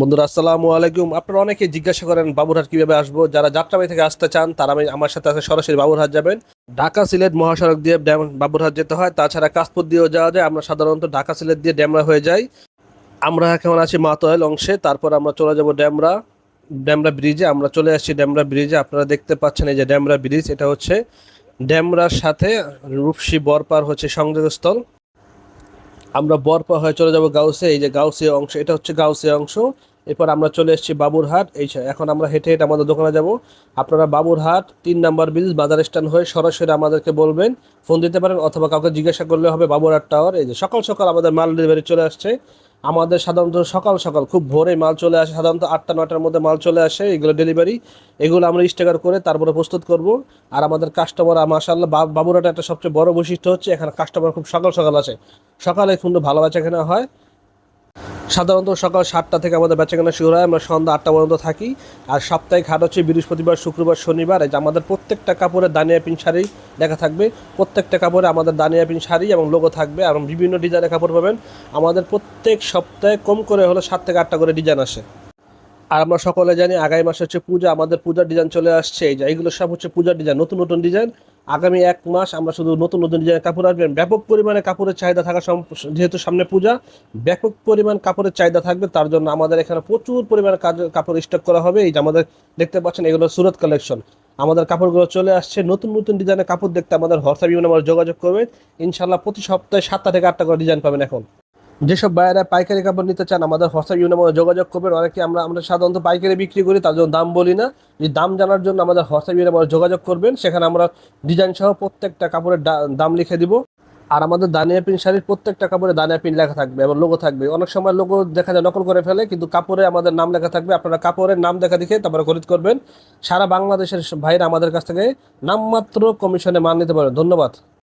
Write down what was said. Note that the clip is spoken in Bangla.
বন্ধুরা আসসালামু আলাইকুম। আপনারা অনেকে জিজ্ঞাসা করেন বাবুরহাট কিভাবে আসবো। যারা যাত্রাবাড়ি থেকে আসতে চান তারা আমার সাথে আছে সরাসরি বাবুরহাট যাবেন। ঢাকা সিলেট মহাসড়ক দিয়ে বাবুরহাট যেতে হয়, তাছাড়া কাশপুর দিয়েও যাওয়া যায়। আমরা সাধারণত ঢাকা সিলেট দিয়ে ডেমরা হয়ে যাই। আমরা এখন আছি মাতোয়াইল অংশে, তারপর আমরা চলে যাব ডেমরা। ডেমরা ব্রিজে আমরা চলে আসছি। ডেমরা ব্রিজে আপনারা দেখতে পাচ্ছেন এই যে ডেমরা ব্রিজ, এটা হচ্ছে ডেমরার সাথে রূপসী বরপার হচ্ছে সংযোগস্থল। আমরা বরপা হয়ে চলে যাব গাউসে। এই যে গাউসিয়া অংশ, এটা হচ্ছে গাউসিয়া অংশ। এরপর আমরা চলে এসেছি বাবুরহাট। এখন আমরা হেঁটে হেঁটে আমাদের দোকানে যাব। আপনারা বাবুরহাট 3 নাম্বার ব্রিজ বাজার স্ট্যান্ড হয়ে সরাসরি আমাদেরকে বলবেন, ফোন দিতে পারেন অথবা কাউকে জিজ্ঞাসা করলে হবে বাবুরহাট টাওয়ার। এই যে সকাল সকাল আমাদের মাল ডেলিভারি চলে আসছে। আমাদের সাধারণত সকাল সকাল খুব ভোরে মাল চলে আসে, সাধারণত 8টা 9টার মধ্যে মাল চলে আসে। এগুলো ডেলিভারি, এগুলো আমরা স্টিকার করে তারপরে প্রস্তুত করব। আর আমাদের কাস্টমার মাশাআল্লাহ, বাবুরহাটের একটা সবচেয়ে বড় বৈশিষ্ট্য হচ্ছে এখানে কাস্টমার খুব সকাল সকাল আসে। সকালে কিন্তু ভালো বেচাকেনা হয়। সাধারণত সকাল 7টা থেকে আমাদের বেচাকেনা শুরু হয়, আমরা সন্ধ্যা 8টা পর্যন্ত থাকি। আর সাপ্তাহিক হাট হচ্ছে বৃহস্পতিবার, শুক্রবার, শনিবার। এই যে আমাদের প্রত্যেকটা কাপড়ে দানিয়া পিন শাড়ি লেখা থাকবে। প্রত্যেকটা কাপড়ে আমাদের দানিয়া পিন শাড়ি এবং লোগো থাকবে এবং বিভিন্ন ডিজাইনের কাপড় পাবেন। আমাদের প্রত্যেক সপ্তাহে কম করে হলো 7 থেকে 8টা করে ডিজাইন আসে। আর আমরা সকলে জানি আগামী মাসে হচ্ছে পূজা, আমাদের পূজার ডিজাইন চলে আসছে। এই যে এইগুলো সব হচ্ছে পূজার ডিজাইন, নতুন নতুন ডিজাইন। আগামী 1 মাস আমরা শুধু নতুন নতুন ডিজাইনের কাপড় আসবেন। ব্যাপক পরিমাণে কাপড়ের চাহিদা থাকা যেহেতু সামনে পূজা, ব্যাপক পরিমাণ কাপড়ের চাহিদা থাকবে। তার জন্য আমাদের এখানে প্রচুর পরিমাণে কাপড় স্টক করা হবে। এই যে আমাদের দেখতে পাচ্ছেন এগুলো সুরত কালেকশন। আমাদের কাপড়গুলো চলে আসছে, নতুন নতুন ডিজাইনের কাপড় দেখতে আমাদের হোয়াটসঅ্যাপ ইমো নাম্বারে যোগাযোগ করবেন। ইনশাল্লাহ প্রতি সপ্তাহে 7টা থেকে 8টা করে ডিজাইন পাবেন। এখন যেসব বাইরে পাইকারি কাপড় নিতে চান আমাদের হোয়াটসঅ্যাপ ইউনিয়নে যোগাযোগ করবেন। অনেকে আমরা সাধারণত পাইকারি বিক্রি করি, তার জন্য দাম বলি না। যদি দাম জানার জন্য আমাদের হোয়াটসঅ্যাপ ইউনিয়নে যোগাযোগ করবেন, সেখানে আমরা ডিজাইন সহ প্রত্যেকটা কাপড়ের দাম লিখে দিব। আর আমাদের দানিয়া পিন শাড়ির প্রত্যেকটা কাপড়ে দানিয়া পিন লেখা থাকবে এবং লোগো থাকবে। অনেক সময় লোগো দেখা যায় নকল করে ফেলে, কিন্তু কাপড়ে আমাদের নাম লেখা থাকবে। আপনারা কাপড়ের নাম দেখা দেখে তারপরে খরিদ করবেন। সারা বাংলাদেশের ভাইরা আমাদের কাছ থেকে নামমাত্র কমিশনে মাল নিতে পারেন। ধন্যবাদ।